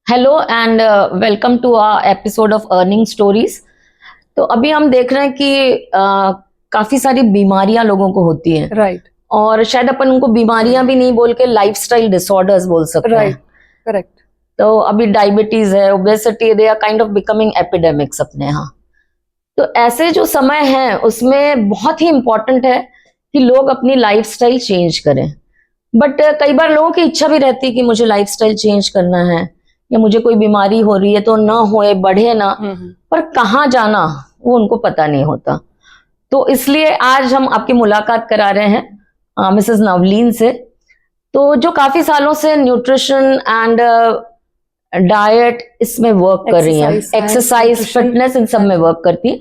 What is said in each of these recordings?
Hello and welcome to our episode of earning stories. तो अभी हम देख रहे हैं कि काफी सारी बीमारियां लोगों को होती हैं, राइट। और शायद अपन उनको बीमारियां भी नहीं बोल के लाइफस्टाइल डिसऑर्डर्स बोल सकते हैं। Right, correct. तो अभी डायबिटीज है, obesity, they are kind of becoming epidemics अपने यहाँ। तो ऐसे जो समय है उसमें बहुत ही इंपॉर्टेंट है कि लोग अपनी लाइफस्टाइल चेंज करें। बट कई बार लोगों की इच्छा भी रहती है कि मुझे लाइफस्टाइल चेंज करना है, या मुझे कोई बीमारी हो रही है तो ना होए, बढ़े ना, पर कहाँ जाना वो उनको पता नहीं होता। तो इसलिए आज हम आपकी मुलाकात करा रहे हैं मिसेस नवलीन से, तो जो काफी सालों से न्यूट्रिशन एंड डाइट इसमें वर्क कर रही हैं, एक्सरसाइज, फिटनेस, इन सब में वर्क करती है।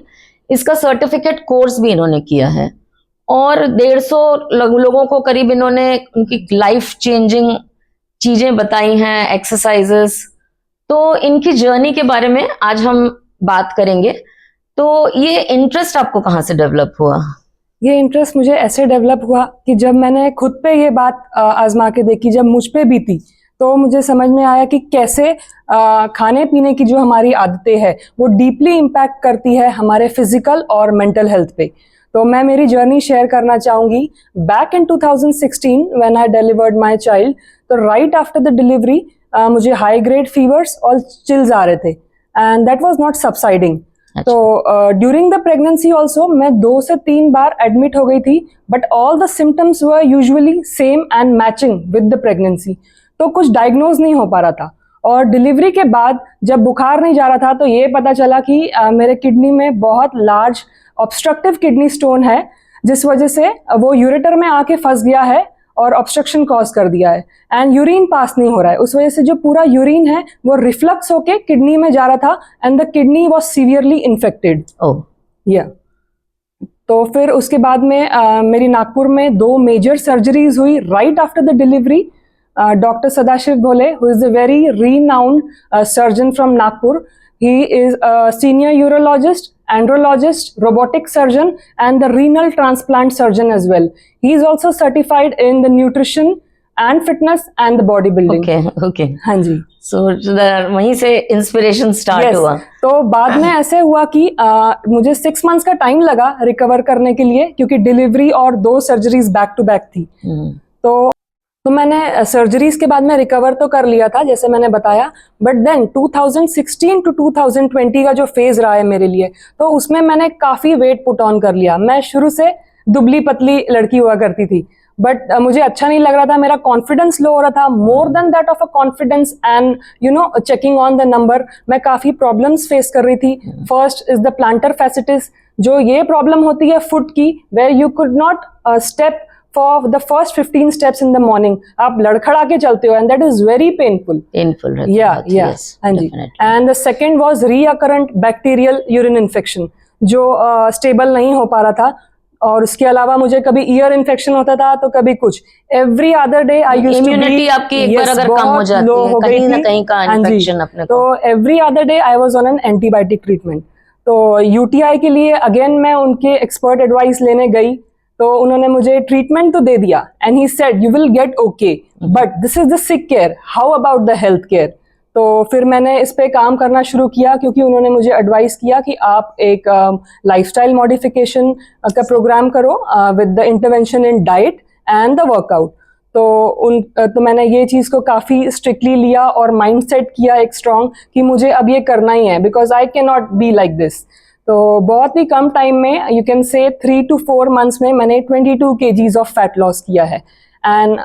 इसका सर्टिफिकेट कोर्स भी इन्होंने किया है, और 150 लोगों को करीब इन्होंने उनकी लाइफ चेंजिंग चीजें बताई हैं, एक्सरसाइजेस। तो इनकी जर्नी के बारे में आज हम बात करेंगे। तो ये इंटरेस्ट आपको कहाँ से डेवलप हुआ? ये इंटरेस्ट मुझे ऐसे डेवलप हुआ कि जब मैंने खुद पे ये बात आजमा के देखी, जब मुझ पे भी थी, तो मुझे समझ में आया कि कैसे खाने पीने की जो हमारी आदतें हैं वो डीपली इम्पैक्ट करती है हमारे फिजिकल और मेंटल हेल्थ पे। तो मैं मेरी जर्नी शेयर करना चाहूँगी। Back in 2016 when I delivered my child, तो राइट आफ्टर द डिलीवरी मुझे हाई ग्रेड फीवर्स और चिल्स आ रहे थे, and that was not subsiding. तो ड्यूरिंग द प्रेगनेंसी ऑल्सो मैं 2 से 3 बार एडमिट हो गई थी, but all the symptoms were usually same and matching with the pregnancy. तो कुछ डायग्नोज नहीं हो पा रहा था। और डिलीवरी के बाद जब बुखार नहीं जा रहा था, तो ये पता चला कि मेरे किडनी में बहुत लार्ज ऑब्स्ट्रक्टिव किडनी स्टोन है, जिस वजह से वो यूरेटर में आके फंस गया है और ऑब्स्ट्रक्शन कॉज कर दिया है, एंड यूरिन पास नहीं हो रहा है। उस वजह से जो पूरा यूरिन है वो रिफ्लक्स होके किडनी में जा रहा था, and the kidney was severely infected. तो फिर उसके बाद में मेरी नागपुर में 2 मेजर सर्जरीज हुई right after the delivery. Doctor Sadashiv Bhole, who is a very renowned surgeon from Nagpur. He is a senior urologist, andrologist, robotic surgeon, and the renal transplant surgeon as well. He is also certified in the nutrition and fitness and the bodybuilding. Okay. हाँ जी। So वहीं से inspiration start हुआ। तो बाद में ऐसे हुआ कि मुझे 6 months का टाइम लगा रिकवर करने के लिए, क्योंकि डिलीवरी और 2 सर्जरीज बैक टू बैक थी। तो मैंने सर्जरीज के बाद में रिकवर तो कर लिया था, जैसे मैंने बताया, बट देन 2016 टू 2020 का जो फेज रहा है मेरे लिए, तो उसमें मैंने काफी वेट पुट ऑन कर लिया। मैं शुरू से दुबली पतली लड़की हुआ करती थी, बट मुझे अच्छा नहीं लग रहा था, मेरा कॉन्फिडेंस लो हो रहा था, more than that of a confidence and checking on the number. मैं काफी प्रॉब्लम्स फेस कर रही थी। First is the plantar fasciitis, जो ये प्रॉब्लम होती है फुट की, where you could not step for the first 15 steps in the morning. आप लड़खड़ा के चलते हो, and that is very painful. Yes, हाँ जी। And the second was recurrent bacterial urine infection, जो स्टेबल नहीं हो पा रहा था। और उसके अलावा मुझे कभी ईयर इन्फेक्शन होता था, तो कभी कुछ। Every other day I used to be, immunity आपकी एक बार अगर कम हो जाती है, कहीं ना कहीं का इन्फेक्शन अपने को। तो every other day I was on an antibiotic treatment. तो यूटीआई के लिए अगेन मैं उनके एक्सपर्ट एडवाइस लेने गई, तो उन्होंने मुझे ट्रीटमेंट तो दे दिया, and he said you will get okay, but this is the sick care, how about the health care. तो फिर मैंने इस पे काम करना शुरू किया, क्योंकि उन्होंने मुझे एडवाइस किया कि आप एक लाइफस्टाइल मॉडिफिकेशन का प्रोग्राम करो with the intervention in diet and the workout. तो मैंने ये चीज़ को काफ़ी स्ट्रिक्टली लिया और माइंड सेट किया एक स्ट्रॉन्ग, कि मुझे अब ये करना ही है, because I can not be like this. तो बहुत ही कम टाइम में, you can say 3 to 4 months में, मैंने 22 kgs ऑफ फैट लॉस किया है, and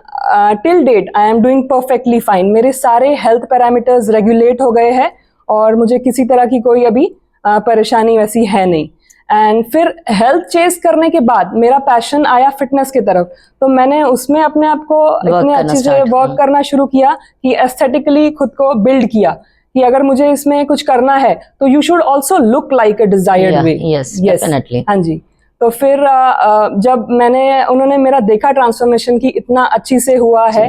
till date I am doing perfectly fine. मेरे सारे हेल्थ पैरामीटर्स रेगुलेट हो गए हैं, और मुझे किसी तरह की कोई अभी परेशानी वैसी है नहीं। एंड फिर हेल्थ चेस करने के बाद मेरा पैशन आया फिटनेस की तरफ, तो मैंने उसमें अपने आप को इतने अच्छे से वर्क करना शुरू किया कि एस्थेटिकली खुद को बिल्ड किया, कि अगर मुझे इसमें कुछ करना है तो you should also look like a desired way. Definitely. हाँ जी। तो फिर जब उन्होंने मेरा देखा ट्रांसफॉर्मेशन की इतना अच्छी से हुआ है,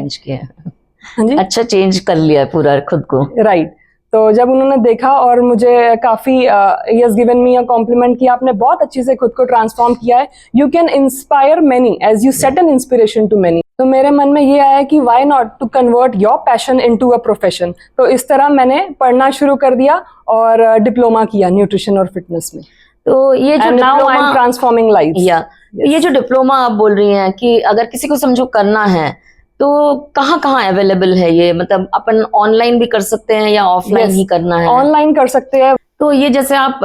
हाँ जी, अच्छा चेंज कर लिया पूरा खुद को। राइट। तो जब उन्होंने देखा और मुझे काफ़ी he has given me a compliment कि आपने बहुत अच्छे से खुद को ट्रांसफॉर्म किया है, you can inspire many as you set an inspiration to many. तो मेरे मन में ये आया कि why not to convert your passion into a profession. तो इस तरह मैंने पढ़ना शुरू कर दिया और डिप्लोमा किया न्यूट्रिशन और फिटनेस में। तो ये जो now I am transforming life. ये जो डिप्लोमा आप बोल रही हैं कि अगर किसी को समझो करना है तो कहाँ कहाँ अवेलेबल है ये, मतलब अपन ऑनलाइन भी कर सकते हैं या ऑफलाइन ही करना है? ऑनलाइन कर सकते हैं। तो ये जैसे आप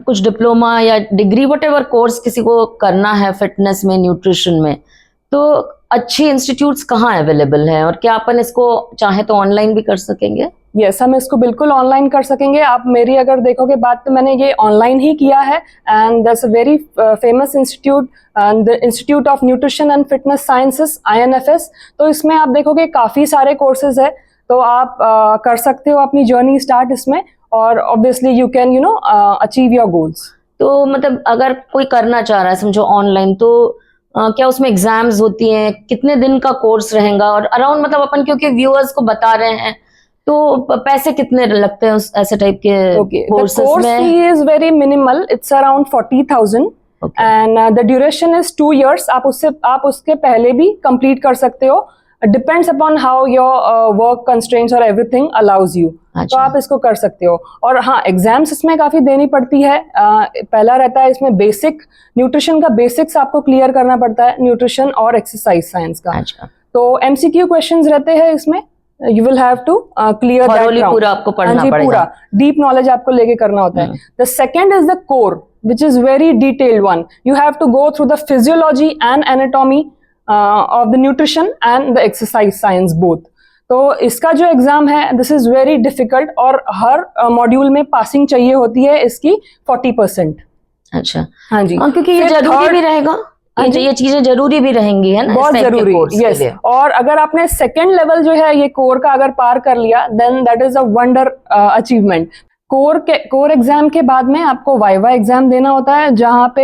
कुछ डिप्लोमा या डिग्री वटेवर कोर्स किसी को करना है फिटनेस में, न्यूट्रिशन में, तो अच्छे इंस्टीट्यूट्स कहाँ अवेलेबल हैं और क्या अपन इसको चाहे तो ऑनलाइन भी कर सकेंगे? यस, हम इसको बिल्कुल ऑनलाइन कर सकेंगे। आप मेरी अगर देखोगे बात तो मैंने ये ऑनलाइन ही किया है and that's a very famous institute, the institute of nutrition and fitness sciences INFS। तो इसमें आप देखोगे काफ़ी सारे कोर्सेज है, तो आप कर सकते हो अपनी जर्नी स्टार्ट इसमें और obviously you can achieve your goals. तो मतलब अगर कोई करना चाह रहा है समझो ऑनलाइन, तो क्या उसमें एग्जाम्स होती हैं? कितने दिन का कोर्स रहेगा? और अराउंड मतलब अपन क्योंकि व्यूअर्स को बता रहे हैं तो पैसे कितने लगते हैं उस ऐसे टाइप के कोर्सेज में? The course fee is very minimal. It's around 40,000 and the duration is 2 years. आप उसके पहले भी complete कर सकते हो. Depends upon how your work constraints or everything allows you. तो आप इसको कर सकते हो। और हाँ, एग्जाम्स इसमें काफ़ी देनी पड़ती है। पहला रहता है इसमें बेसिक न्यूट्रिशन का, बेसिक्स आपको क्लियर करना पड़ता है, न्यूट्रिशन और एक्सरसाइज साइंस का। तो MCQ क्वेश्चंस रहते हैं इसमें, you will have to clear that ground. पूरा आपको पढ़ना पड़ेगा। पूरा डीप नॉलेज आपको लेके करना होता है। The second is the core, which is very detailed one. You have to go through the physiology and anatomy of the nutrition and the exercise science both. तो इसका जो एग्जाम है दिस इज वेरी डिफिकल्ट और हर module में passing चाहिए होती है इसकी 40%। अच्छा, हाँ जी, क्योंकि ये जरूरी भी रहेगा, ये चीजें जरूरी भी रहेंगी, है ना? बहुत जरूरी। यस, और अगर आपने सेकंड लेवल जो है ये कोर का अगर पार कर लिया then that is a wonder achievement. Core exam के बाद में आपको वाइवा एग्जाम देना होता है, जहाँ पे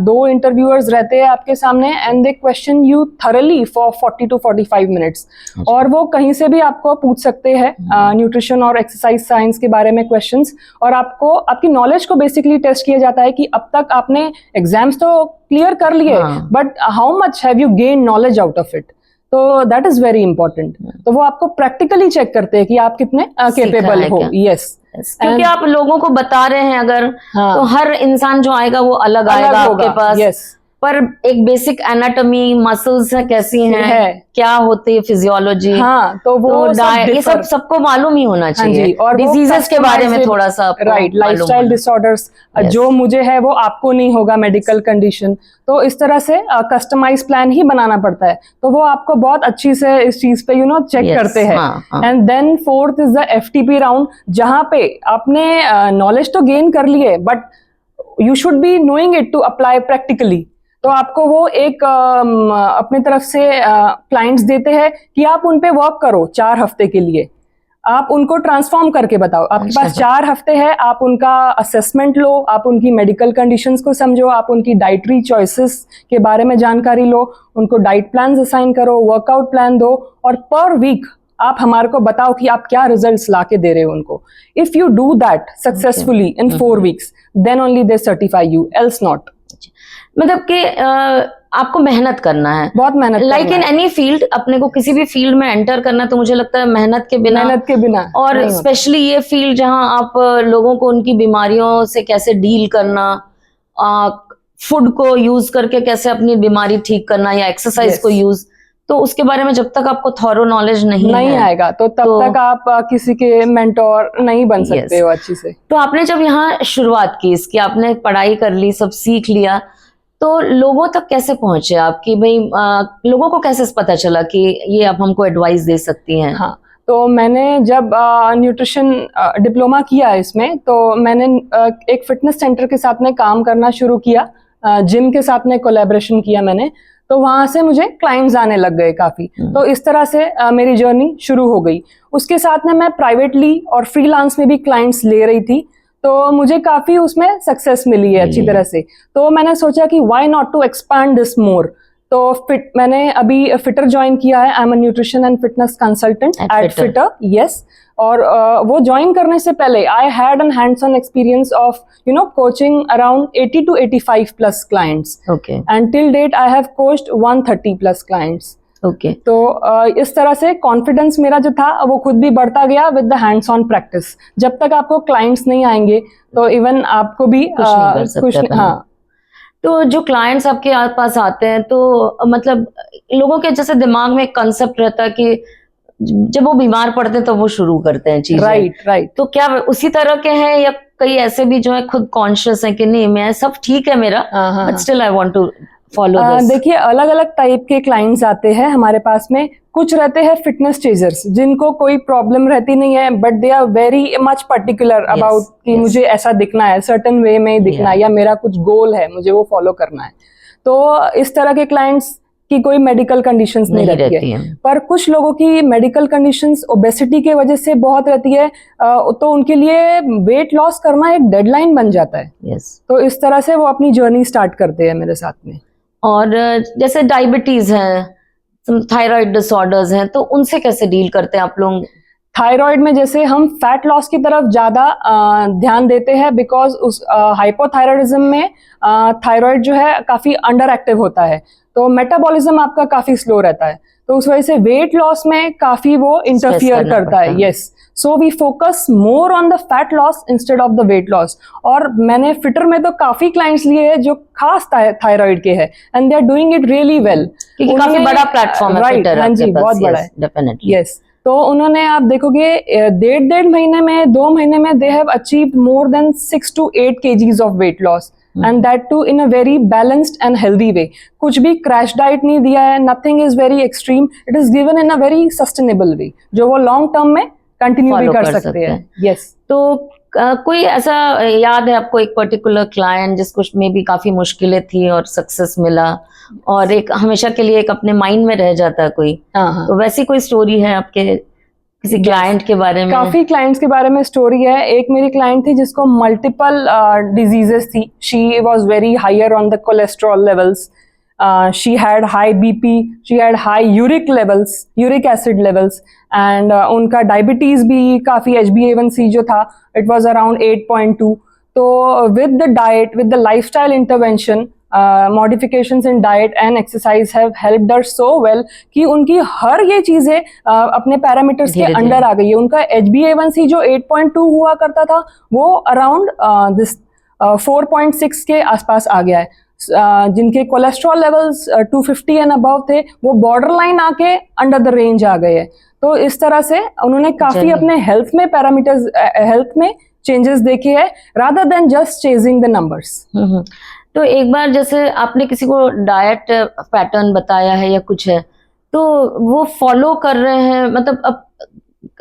2 इंटरव्यूअर्स रहते हैं आपके सामने and they question you thoroughly for 40 to 45 minutes. और वो कहीं से भी आपको पूछ सकते हैं न्यूट्रिशन और एक्सरसाइज साइंस के बारे में क्वेश्चंस, और आपको आपकी नॉलेज को बेसिकली टेस्ट किया जाता है कि अब तक आपने एग्जाम्स तो क्लियर कर लिए but how much have you gain knowledge out of it. तो दैट इज वेरी इंपॉर्टेंट। तो वो आपको प्रैक्टिकली चेक करते हैं कि आप कितने केपेबल हो। यस, क्योंकि आप लोगों को बता रहे हैं अगर, तो हर इंसान जो आएगा वो अलग आएगा आपके पास। यस, पर एक बेसिक एनाटॉमी, मसल्स कैसी हैं, क्या होती है, फिजियोलॉजी, हाँ, तो वो ये सब सबको मालूम ही होना चाहिए। और डिजीजेस के बारे में थोड़ा सा, राइट, लाइफस्टाइल डिसऑर्डर्स जो मुझे है वो आपको नहीं होगा, मेडिकल कंडीशन। तो इस तरह से कस्टमाइज प्लान ही बनाना पड़ता है। तो वो आपको बहुत अच्छी से इस चीज पे चेक करते हैं। And then fourth is the FTP round, जहाँ पे आपने नॉलेज तो गेन कर लिए but you should be knowing it to apply practically. तो आपको वो एक अपनी तरफ से क्लाइंट्स देते हैं कि आप उन पे वर्क करो 4 हफ्ते के लिए, आप उनको ट्रांसफॉर्म करके बताओ। आपके पास 4 हफ्ते है, आप उनका असेसमेंट लो, आप उनकी मेडिकल कंडीशंस को समझो, आप उनकी डाइटरी चॉइसेस के बारे में जानकारी लो, उनको डाइट प्लान असाइन करो, वर्कआउट प्लान दो, और पर वीक आप हमारे को बताओ कि आप क्या रिजल्ट्स ला के दे रहे हो उनको। If you do that successfully in 4 weeks then only they certify you, else not. मतलब कि आपको मेहनत करना है, बहुत मेहनत, लाइक इन एनी फील्ड। अपने को किसी भी फील्ड में एंटर करना तो मुझे लगता है मेहनत के बिना और स्पेशली ये फील्ड जहां आप लोगों को उनकी बीमारियों से कैसे डील करना, फूड को यूज करके कैसे अपनी बीमारी ठीक करना या एक्सरसाइज को यूज, तो उसके बारे में जब तक आपको थॉरो नॉलेज नहीं आएगा तो तब तक आप किसी के मेंटोर नहीं बन सकते हो अच्छी से। तो आपने जब यहाँ शुरुआत की इसकी, आपने पढ़ाई कर ली, सब सीख लिया, तो लोगों तक कैसे पहुंचे आप कि भाई लोगों को कैसे पता चला कि ये आप हमको एडवाइस दे सकती हैं? हाँ, तो मैंने जब न्यूट्रिशन डिप्लोमा किया इसमें, तो मैंने एक फिटनेस सेंटर के साथ में काम करना शुरू किया, जिम के साथ में कोलैबोरेशन किया मैंने। तो वहां से मुझे क्लाइंट्स आने लग गए काफी। तो इस तरह से मेरी जर्नी शुरू हो गई। उसके साथ में मैं प्राइवेटली और फ्रीलांस में भी क्लाइंट्स ले रही थी, तो मुझे काफी उसमें सक्सेस मिली है अच्छी तरह से। तो मैंने सोचा कि why not to expand this more. तो मैंने अभी फिटर ज्वाइन किया है। I am a nutrition and fitness consultant At at Fitter. Fitter, yes. और वो ज्वाइन करने से पहले I had an hands on experience of coaching around 80 to 85 plus clients, okay and till date I have coached 130 plus clients. Okay. तो इस तरह से confidence मेरा जो था वो खुद भी बढ़ता गया with the hands on practice. जब तक आपको क्लाइंट्स नहीं आएंगे तो इवन आपको भी कुछ नहीं कर सकते अपन। हाँ। तो जो क्लाइंट्स आपके पास आते हैं तो मतलब लोगों के जैसे दिमाग में एक कंसेप्ट रहता है कि जब वो बीमार पड़ते हैं तो वो शुरू करते हैं चीजें, राइट। तो क्या उसी तरह के हैं या कई ऐसे भी जो है खुद कॉन्शियस हैं कि नहीं मैं सब ठीक है मेरा, but still I want to follow this? देखिए, अलग अलग टाइप के क्लाइंट्स आते हैं हमारे पास में। कुछ रहते हैं फिटनेस चेजर्स जिनको कोई प्रॉब्लम रहती नहीं है, but they are very much particular about कि मुझे ऐसा दिखना है, सर्टेन वे में दिखना है, या मेरा कुछ गोल है, मुझे वो फॉलो करना है। तो इस तरह के क्लाइंट्स की कोई मेडिकल कंडीशंस नहीं रहती है। पर कुछ लोगों की मेडिकल कंडीशंस ओबेसिटी के वजह से बहुत रहती है, तो उनके लिए वेट लॉस करना एक डेडलाइन बन जाता है। तो इस तरह से वो अपनी जर्नी स्टार्ट करते हैं मेरे साथ में। और जैसे डायबिटीज है, थायराइड डिसऑर्डर्स हैं, तो उनसे कैसे डील करते हैं आप लोग? थायराइड में जैसे हम फैट लॉस की तरफ ज्यादा ध्यान देते हैं, बिकॉज उस हाइपोथायराइडिज्म में थायराइड जो है काफी अंडर एक्टिव होता है, तो मेटाबॉलिज्म आपका काफी स्लो रहता है, तो उस वजह से वेट लॉस में काफी वो इंटरफियर करता है। Yes, so we focus more on the fat loss instead of the weight loss. और मैंने फिटर में तो काफी क्लाइंट्स लिए हैं जो खास थायराइड के हैं, and they are doing it really well, क्योंकि काफी बड़ा प्लेटफॉर्म है। राइट, हाँ जी, बहुत बड़ा है, डेफिनेटली। यस। तो उन्होंने, आप देखोगे, 1.5 महीने में, 2 महीने में they have achieved more than 6 to 8 kgs of weight loss, and that too in a very balanced and healthy way. कुछ भी क्रैश डाइट नहीं दिया है, nothing is very extreme, it is given in a very sustainable way, जो वो long term में continue भी कर सकते हैं। यस। तो कोई ऐसा याद है आपको एक पर्टिकुलर क्लाइंट जिसको में भी काफी मुश्किलें थी और सक्सेस मिला, और एक हमेशा के लिए एक अपने माइंड में रह जाता है कोई? तो वैसी कोई स्टोरी है आपके किसी क्लाइंट के बारे में? काफी क्लाइंट्स के बारे में स्टोरी है। एक मेरी क्लाइंट थी जिसको मल्टीपल डिजीजेस थी। She was very higher on the cholesterol levels, she had high BP, she had high uric acid levels, and उनका डायबिटीज भी काफी, HbA1c जो था it was around 8.2। तो with the diet, with the lifestyle intervention, modifications in diet and exercise have helped her so well कि उनकी हर ये चीजें अपने पैरामीटर्स के अंडर आ गई है। उनका HbA1c जो 8.2 हुआ करता था वो अराउंड 4.6 के आसपास आ गया है। जिनके कोलेस्ट्रॉल लेवल्स 250 एंड अबव थे वो बॉर्डर लाइन आके अंडर द रेंज आ गए हैं। तो इस तरह से उन्होंने काफी अपने हेल्थ में पैरामीटर्स, हेल्थ में चेंजेस देखे हैं, rather than just chasing the numbers. तो एक बार जैसे आपने किसी को डाइट पैटर्न बताया है या कुछ है, तो वो फॉलो कर रहे हैं, मतलब अब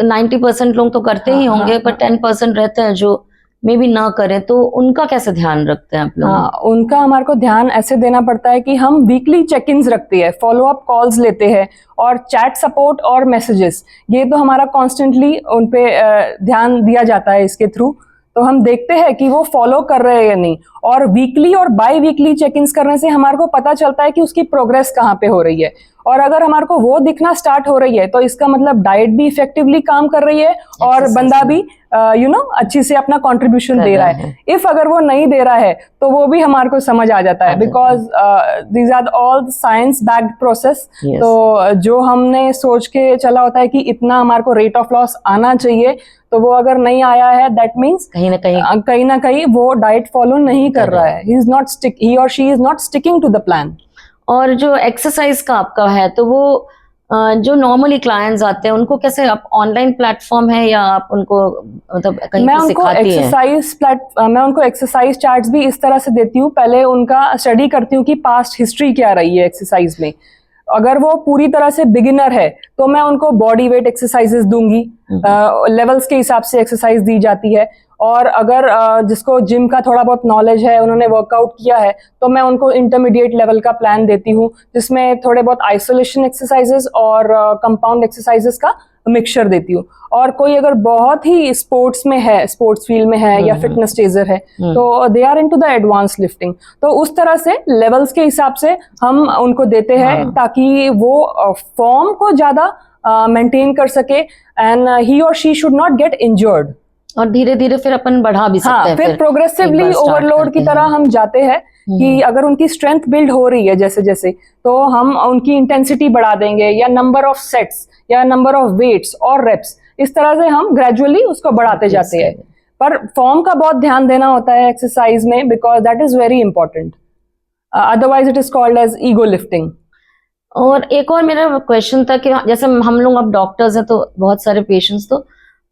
90% लोग तो करते ही होंगे, पर 10% रहते हैं जो मे भी ना करें, तो उनका कैसे ध्यान रखते हैं आप लोग? हाँ, उनका हमारे को ध्यान ऐसे देना पड़ता है कि हम वीकली चेक इन्स रखते हैं, फॉलो अप कॉल्स लेते हैं, और चैट सपोर्ट और मैसेजेस, ये तो हमारा कॉन्स्टेंटली उन पे ध्यान दिया जाता है इसके थ्रू। तो हम देखते हैं कि वो फॉलो कर रहे हैं या नहीं, और वीकली और बाई वीकली चेक इन्स करने से हमारे को पता चलता है कि उसकी प्रोग्रेस कहाँ पे हो रही है। और अगर हमारे को वो दिखना स्टार्ट हो रही है तो इसका मतलब डाइट भी इफेक्टिवली काम कर रही है और बंदा भी अच्छी से अपना कंट्रीब्यूशन दे रहा है। इफ अगर वो नहीं दे रहा है तो वो भी हमारे को समझ आ जाता है, because these are all science backed process. तो जो हमने सोच के चला होता है कि इतना हमारे को रेट ऑफ लॉस आना चाहिए, तो वो अगर नहीं आया है दैट मीन्स कहीं ना कहीं वो डाइट फॉलो नहीं कर रहा है। ही और she is not sticking to the plan. और जो एक्सरसाइज का आपका है, तो वो जो नॉर्मली क्लाइंट्स आते हैं उनको कैसे, आप ऑनलाइन प्लेटफॉर्म है या आप उनको मतलब कहीं पे सिखाती हैं? मैं उनको एक्सरसाइज चार्ट्स भी इस तरह से देती हूँ। पहले उनका स्टडी करती हूँ कि पास्ट हिस्ट्री क्या रही है एक्सरसाइज में। अगर वो पूरी तरह से बिगिनर है तो मैं उनको बॉडी वेट एक्सरसाइजेस दूंगी, लेवल्स के हिसाब से एक्सरसाइज दी जाती है। और अगर जिसको जिम का थोड़ा बहुत नॉलेज है, उन्होंने वर्कआउट किया है, तो मैं उनको इंटरमीडिएट लेवल का प्लान देती हूँ, जिसमें थोड़े बहुत आइसोलेशन एक्सरसाइजेस और कंपाउंड एक्सरसाइजेस का मिक्सचर देती हूँ। और कोई अगर बहुत ही स्पोर्ट्स में है, स्पोर्ट्स फील्ड में है या फिटनेस चेजर है, तो they are into the advance lifting, तो उस तरह से लेवल्स के हिसाब से हम उनको देते हैं ताकि वो फॉर्म को ज्यादा मेंटेन कर सके एंड ही और she should not get injured. और धीरे धीरे फिर अपन बढ़ा भी सकते हैं, फिर प्रोग्रेसिवली ओवरलोड की तरह हम जाते हैं कि अगर उनकी स्ट्रेंथ बिल्ड हो रही है जैसे जैसे, तो हम उनकी इंटेंसिटी बढ़ा देंगे या नंबर ऑफ सेट्स या नंबर ऑफ वेट्स और रेप्स, इस तरह से हम ग्रेजुअली उसको बढ़ाते जाते हैं। पर फॉर्म का बहुत ध्यान देना होता है एक्सरसाइज में, because that is very important, otherwise it is called as ego lifting. और एक और मेरा क्वेश्चन था कि जैसे हम लोग अब डॉक्टर्स हैं, तो बहुत सारे पेशेंट्स, तो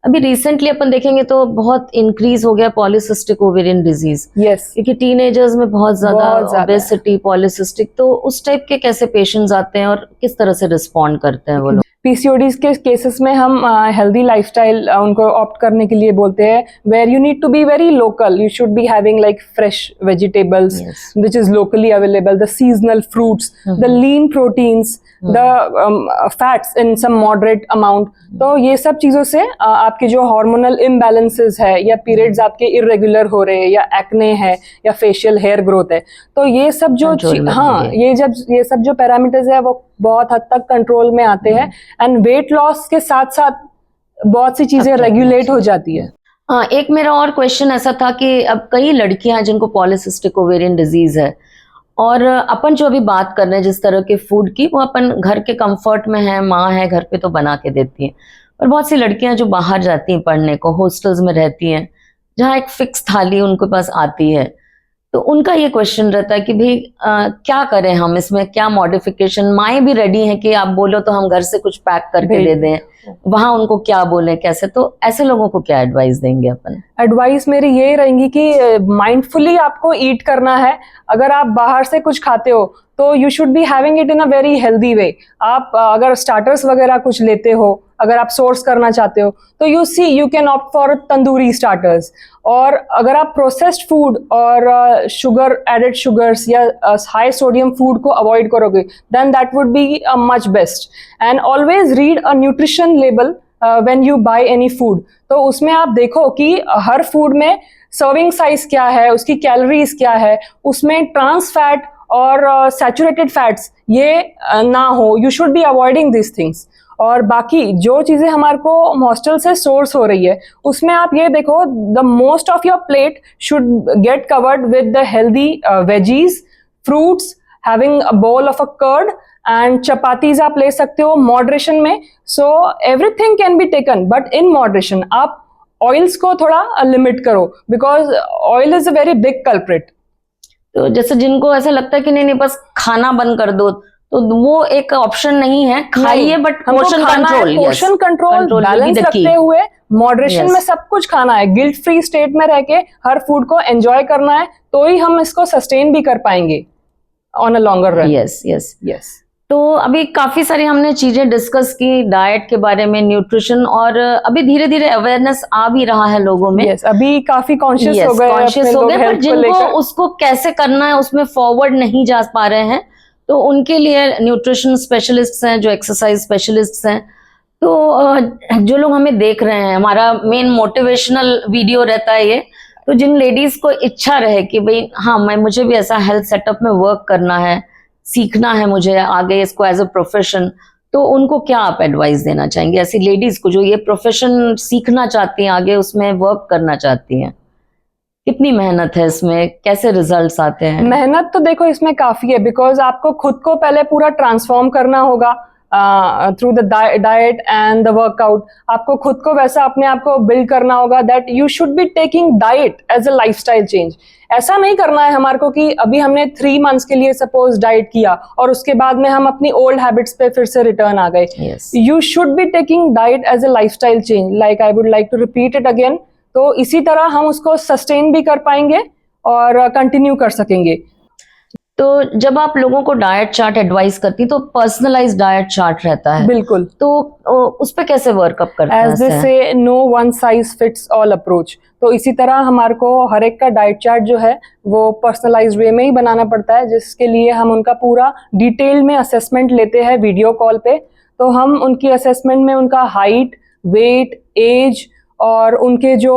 अभी रिसेंटली अपन देखेंगे तो बहुत इंक्रीज हो गया पॉलीसिस्टिक ओवेरियन डिजीज, यस, क्योंकि टीनेजर्स में बहुत ज्यादा ओबेसिटी, पॉलीसिस्टिक, तो उस टाइप के कैसे पेशेंट्स आते हैं और किस तरह से रिस्पॉन्ड करते हैं वो लोग? पीसीओडीज के केसेस में हम हेल्दी लाइफस्टाइल उनको ऑप्ट करने के लिए बोलते हैं, where you need to be very local, you should be having like fresh vegetables which is locally available, the seasonal fruits, the lean proteins, the fats in some moderate amount. तो ये सब चीजों से आपके जो हार्मोनल इम्बैलेंसेस है या periods आपके इरेगुलर हो रहे हैं या एक्ने है या फेशियल हेयर ग्रोथ है, तो ये सब जो ये सब जो पैरामीटर्स है वो बहुत हद तक कंट्रोल में आते हैं एंड वेट लॉस के साथ साथ बहुत सी चीजें रेगुलेट हो जाती है। हाँ, एक मेरा और क्वेश्चन ऐसा था कि अब कई लड़कियां हैं जिनको पॉलीसिस्टिक ओवेरियन डिजीज है, और अपन जो अभी बात कर रहे हैं जिस तरह के फूड की, वो अपन घर के कंफर्ट में है, माँ है घर पे तो बना के देती है, और बहुत सी लड़कियां जो बाहर जाती हैं पढ़ने को, हॉस्टल्स में रहती हैं जहाँ एक फिक्स थाली उनके पास आती है, तो उनका ये क्वेश्चन रहता है कि भाई क्या करें हम, इसमें क्या मॉडिफिकेशन? माएँ भी रेडी हैं कि आप बोलो तो हम घर से कुछ पैक करके दे दें, वहां उनको क्या बोले कैसे, तो ऐसे लोगों को क्या एडवाइस देंगे अपन? एडवाइस मेरी यही रहेंगी कि माइंडफुली आपको ईट करना है। अगर आप बाहर से कुछ खाते हो तो you should be having it in a very healthy way. आप अगर स्टार्टर्स वगैरह कुछ लेते हो, अगर आप सोर्स करना चाहते हो, तो you can opt for tandoori starters. और अगर आप प्रोसेस्ड फूड और शुगर, एडेड शुगर्स या हाई सोडियम फूड को अवॉइड करोगे, then that would be much best. And always read a nutrition label when you buy any food. तो उसमें आप देखो कि हर फूड में सर्विंग साइज क्या है, उसकी कैलोरीज क्या है, उसमें ट्रांस फैट और सैचुरेटेड फैट्स ये ना हो। You should B avoiding this things. और बाकी जो चीजें हमारे को हॉस्टल से सोर्स हो रही है, उसमें आप ये देखो, the most of your plate should get covered with the healthy veggies, fruits, having a bowl of a curd and chapatis आप ले सकते हो मॉडरेशन में। So everything can be taken but in moderation. आप ऑयल्स को थोड़ा लिमिट करो, because oil is a very big culprit. तो जैसे जिनको ऐसा लगता है कि नहीं बस खाना बंद कर दो, तो वो एक ऑप्शन नहीं है, खाइए बट पोर्शन कंट्रोल बैलेंस रखते हुए मॉडरेशन में सब कुछ खाना है। गिल्ट फ्री स्टेट में रह के हर फूड को एंजॉय करना है, तो ही हम इसको सस्टेन भी कर पाएंगे on a longer run. Yes. तो अभी काफी सारी हमने चीजें डिस्कस की डाइट के बारे में, न्यूट्रिशन, और अभी धीरे धीरे अवेयरनेस आ भी रहा है लोगों में। अभी काफी कॉन्शियस हो गए, पर जिनको उसको कैसे करना है उसमें फॉरवर्ड नहीं जा पा रहे हैं, तो उनके लिए न्यूट्रिशन स्पेशलिस्ट्स हैं, जो एक्सरसाइज स्पेशलिस्ट्स हैं। तो जो लोग हमें देख रहे हैं, हमारा मेन मोटिवेशनल वीडियो रहता है ये, तो जिन लेडीज को इच्छा रहे कि भाई हाँ मुझे भी ऐसा हेल्थ सेटअप में वर्क करना है, सीखना है मुझे आगे इसको एज अ प्रोफेशन, तो उनको क्या आप एडवाइस देना चाहेंगे ऐसी लेडीज को जो ये प्रोफेशन सीखना चाहती हैं, आगे उसमें वर्क करना चाहती हैं? कितनी मेहनत है इसमें, कैसे रिजल्ट्स आते हैं? मेहनत तो देखो इसमें काफी है, बिकॉज आपको खुद को पहले पूरा ट्रांसफॉर्म करना होगा through the diet and the workout. आपको खुद को वैसा अपने आप को बिल्ड करना होगा that you should be taking diet as a lifestyle change. ऐसा नहीं करना है हमारे को कि अभी हमने 3 months के लिए सपोज डाइट किया और उसके बाद में हम अपनी ओल्ड हैबिट्स पे फिर से रिटर्न आ गए। You should be taking diet as a lifestyle change, like I would like to repeat it again. तो इसी तरह हम उसको सस्टेन भी कर पाएंगे और कंटिन्यू कर सकेंगे। तो जब आप लोगों को डाइट चार्ट एडवाइस करती तो पर्सनलाइज्ड डाइट चार्ट रहता है, बिल्कुल। तो उस पे कैसे वर्कअप करते हैं? As they say no one size fits all approach, तो इसी तरह हमारे को हर एक का डाइट चार्ट जो है वो पर्सनलाइज्ड वे में ही बनाना पड़ता है, जिसके लिए हम उनका पूरा डिटेल में असेसमेंट लेते हैं वीडियो कॉल पे। तो हम उनकी असेसमेंट में उनका हाइट, वेट, एज और उनके जो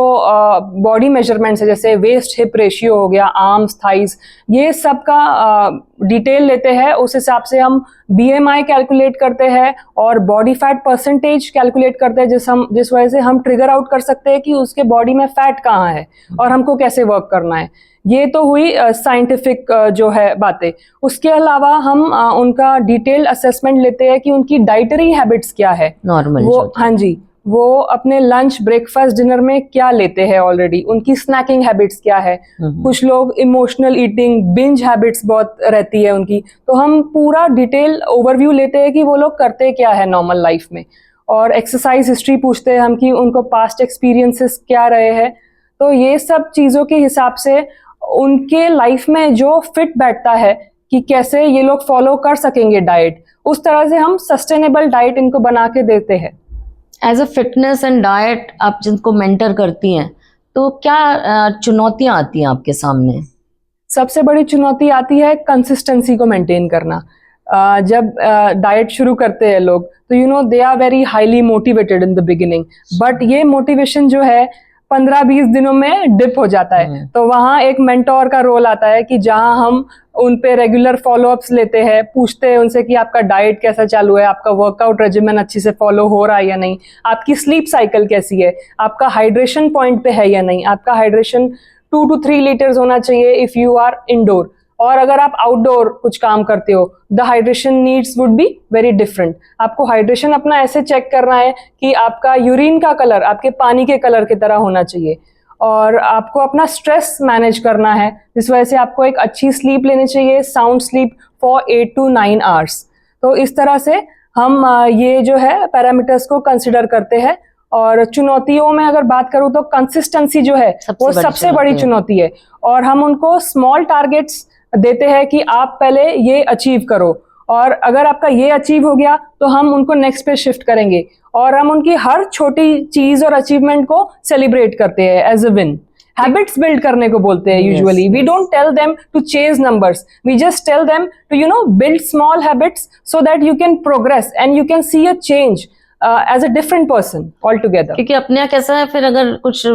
बॉडी मेजरमेंट्स है, जैसे वेस्ट हिप रेशियो हो गया, आर्म्स, थाइज, ये सब का डिटेल लेते हैं। उस हिसाब से हम BMI कैलकुलेट करते हैं और बॉडी फैट परसेंटेज कैलकुलेट करते हैं, जिस वजह से हम ट्रिगर आउट कर सकते हैं कि उसके बॉडी में फैट कहाँ है और हमको कैसे वर्क करना है। ये तो हुई साइंटिफिक जो है बातें। उसके अलावा हम उनका डिटेल्ड असेसमेंट लेते हैं कि उनकी डाइटरी हैबिट्स क्या है, नॉर्मल वो, हाँ जी, वो अपने लंच, ब्रेकफास्ट, डिनर में क्या लेते हैं ऑलरेडी, उनकी स्नैकिंग हैबिट्स क्या है। कुछ लोग इमोशनल ईटिंग, बिंज हैबिट्स बहुत रहती है उनकी, तो हम पूरा डिटेल ओवरव्यू लेते हैं कि वो लोग करते क्या है नॉर्मल लाइफ में। और एक्सरसाइज हिस्ट्री पूछते हैं हम कि उनको पास्ट एक्सपीरियंसेस क्या रहे हैं। तो ये सब चीज़ों के हिसाब से उनके लाइफ में जो फिट बैठता है कि कैसे ये लोग फॉलो कर सकेंगे डाइट, उस तरह से हम सस्टेनेबल डाइट इनको बना के देते हैं। As a fitness and diet आप जिनको मेंटर करती हैं, तो क्या चुनौतियां आती हैं आपके सामने? सबसे बड़ी चुनौती आती है कंसिस्टेंसी को मेंटेन करना। जब डाइट शुरू करते हैं लोग, तो they are very highly motivated in the beginning, but ये मोटिवेशन जो है 15-20 दिनों में डिप हो जाता है। तो वहाँ एक मेंटोर का रोल आता है कि जहाँ हम उन पे रेगुलर फॉलोअप्स लेते हैं, पूछते हैं उनसे कि आपका डाइट कैसा चालू है, आपका वर्कआउट रेजिमेंट अच्छी से फॉलो हो रहा है या नहीं, आपकी स्लीप साइकिल कैसी है, आपका हाइड्रेशन पॉइंट पे है या नहीं, आपका हाइड्रेशन 2 to 3 लीटर्स होना चाहिए इफ़ यू आर इंडोर, और अगर आप आउटडोर कुछ काम करते हो the hydration needs would be very different. आपको हाइड्रेशन अपना ऐसे चेक करना है कि आपका यूरिन का कलर आपके पानी के कलर की तरह होना चाहिए, और आपको अपना स्ट्रेस मैनेज करना है, जिस वजह से आपको एक अच्छी स्लीप लेनी चाहिए, sound sleep for 8 to 9 hours. तो इस तरह से हम ये जो है पैरामीटर्स को कंसिडर करते हैं। और चुनौतियों में अगर बात करूँ तो कंसिस्टेंसी जो है वो सबसे बड़ी चुनौती है, और हम उनको स्मॉल टारगेट्स देते हैं कि आप पहले ये अचीव करो, और अगर आपका ये अचीव हो गया तो हम उनको नेक्स्ट पे शिफ्ट करेंगे, और हम उनकी हर छोटी चीज और अचीवमेंट को सेलिब्रेट करते हैं as a win. Habits build करने को बोलते हैं usually. We don't tell them to chase numbers, we just tell them to build small habits so that you can progress and you can see a change as a different person all together. क्योंकि अपने यहाँ कैसा है, फिर अगर कुछ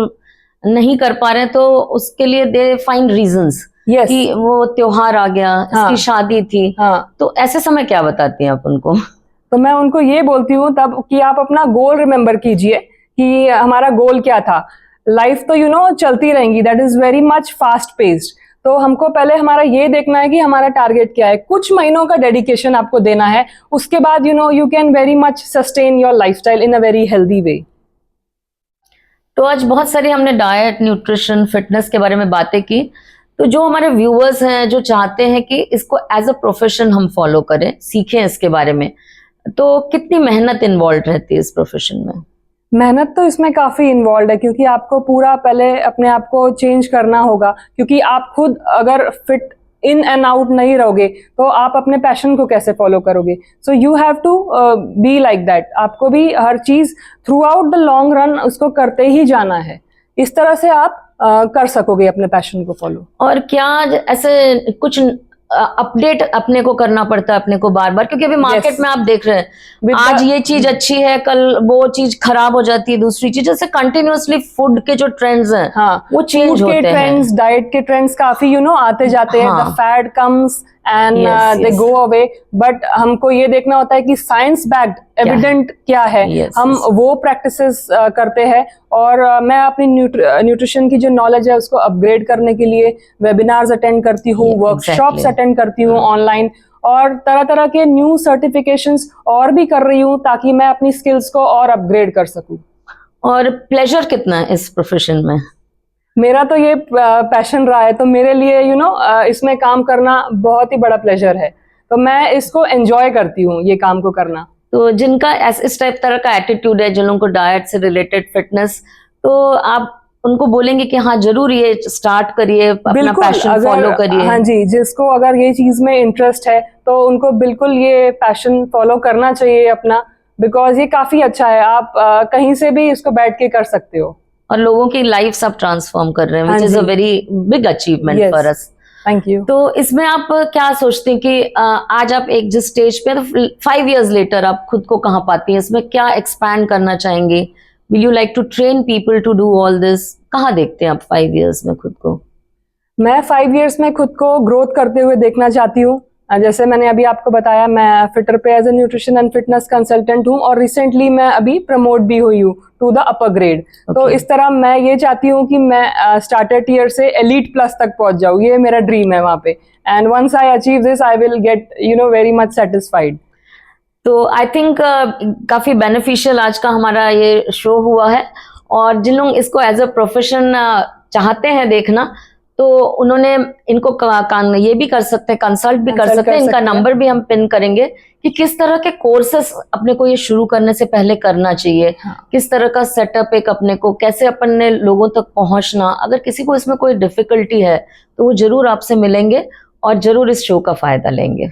नहीं कर पा रहे हैं तो उसके लिए दे फाइंड रीजंस कि वो त्योहार आ गया, इसकी शादी थी, तो ऐसे समय क्या बताती हैं आप उनको? तो मैं उनको ये बोलती हूँ तब कि आप अपना गोल रिमेम्बर कीजिए कि हमारा गोल क्या था। लाइफ तो चलती रहेंगी, that is very much fast paced, तो हमको पहले हमारा ये देखना है कि हमारा टारगेट क्या है। कुछ महीनों का डेडिकेशन आपको देना है, उसके बाद you can very much sustain your lifestyle in a very healthy way. तो आज बहुत सारी हमने डाइट, न्यूट्रिशन, फिटनेस के बारे में बातें की। तो जो हमारे व्यूअर्स हैं जो चाहते हैं कि इसको एज अ प्रोफेशन हम फॉलो करें, सीखें इसके बारे में, तो कितनी मेहनत इन्वॉल्व रहती है इस प्रोफेशन में? मेहनत तो इसमें काफ़ी इन्वॉल्व है, क्योंकि आपको पूरा पहले अपने आप को चेंज करना होगा, क्योंकि आप खुद अगर फिट इन एंड आउट नहीं रहोगे तो आप अपने पैशन को कैसे फॉलो करोगे। So you have to be like that. आपको भी हर चीज़ throughout the long run उसको करते ही जाना है, इस तरह से आप कर सकोगे अपने पैशन को फॉलो। और क्या ऐसे कुछ अपडेट अपने को करना पड़ता है अपने को बार बार, क्योंकि अभी मार्केट में आप देख रहे हैं आज ये चीज अच्छी है, कल वो चीज खराब हो जाती है, दूसरी चीज, जैसे कंटिन्यूअसली फूड के जो ट्रेंड्स हैं वो चेंज होते हैं, ट्रेंड्स, डाइट के ट्रेंड्स काफी आते जाते हैं। The fad comes and they go away, but हमको ये देखना होता है कि साइंस बैक्ड एविडेंट क्या है, हम वो प्रैक्टिसेस करते हैं। और मैं अपनी न्यूट्रिशन की जो नॉलेज है उसको अपग्रेड करने के लिए वेबिनार्स अटेंड करती हूँ, वर्कशॉप्स अटेंड करती हूँ ऑनलाइन, और तरह तरह के न्यू सर्टिफिकेशंस और भी कर रही हूँ ताकि मैं अपनी स्किल्स को और अपग्रेड कर सकूँ। और प्लेजर कितना है इस प्रोफेशन में? मेरा तो ये पैशन रहा है, तो मेरे लिए इसमें काम करना बहुत ही बड़ा प्लेजर है, तो मैं इसको एंजॉय करती हूँ ये काम को करना। तो जिनका इस टाइप तरह का एटीट्यूड है, जिन लोगों को डाइट से रिलेटेड, फिटनेस, तो आप उनको बोलेंगे कि हाँ जरूर ये स्टार्ट करिए, अपना बिल्कुल, पैशन फॉलो करिए? हाँ जी, जिसको अगर ये चीज में इंटरेस्ट है तो उनको बिल्कुल ये पैशन फॉलो करना चाहिए अपना, बिकॉज ये काफी अच्छा है। आप कहीं से भी इसको बैठ के कर सकते हो। और लोगों की लाइफ सब ट्रांसफॉर्म कर रहे हैं, हाँ विच इज अ जी। Very big achievement Yes. For us. Thank you. तो इसमें आप क्या सोचते हैं कि आज आप एक जिस स्टेज पे, तो 5 years लेटर आप खुद को कहाँ पाती हैं? इसमें क्या एक्सपैंड करना चाहेंगे? Will you like to train people to do all this? कहाँ देखते हैं आप 5 years में खुद को? मैं 5 years में खुद को ग्रोथ करते हुए देखना चाहती हूँ। जैसे मैंने अभी आपको बताया, मैं फिटर पे as a nutrition and fitness consultant हूँ, और रिसेंटली मैं अभी प्रमोट भी हुई हूँ टू द अपर ग्रेड। तो इस तरह मैं ये चाहती हूँ कि मैं स्टार्टर टीयर से एलीट प्लस तक पहुंच जाऊँ। ये मेरा ड्रीम है वहाँ पे, and once I achieve this I will get very much satisfied. So I think काफी बेनिफिशियल आज का हमारा ये शो हुआ है, और जिन लोग इसको एज अ प्रोफेशन चाहते हैं देखना, तो उन्होंने इनको ये भी कर सकते हैं, कंसल्ट भी कर सकते हैं। इनका नंबर भी हम पिन करेंगे कि किस तरह के कोर्सेस अपने को ये शुरू करने से पहले करना चाहिए। हाँ। किस तरह का सेटअप एक अपने को, कैसे अपन ने लोगों तक पहुंचना। अगर किसी को इसमें कोई डिफिकल्टी है तो वो जरूर आपसे मिलेंगे और जरूर इस शो का फायदा लेंगे।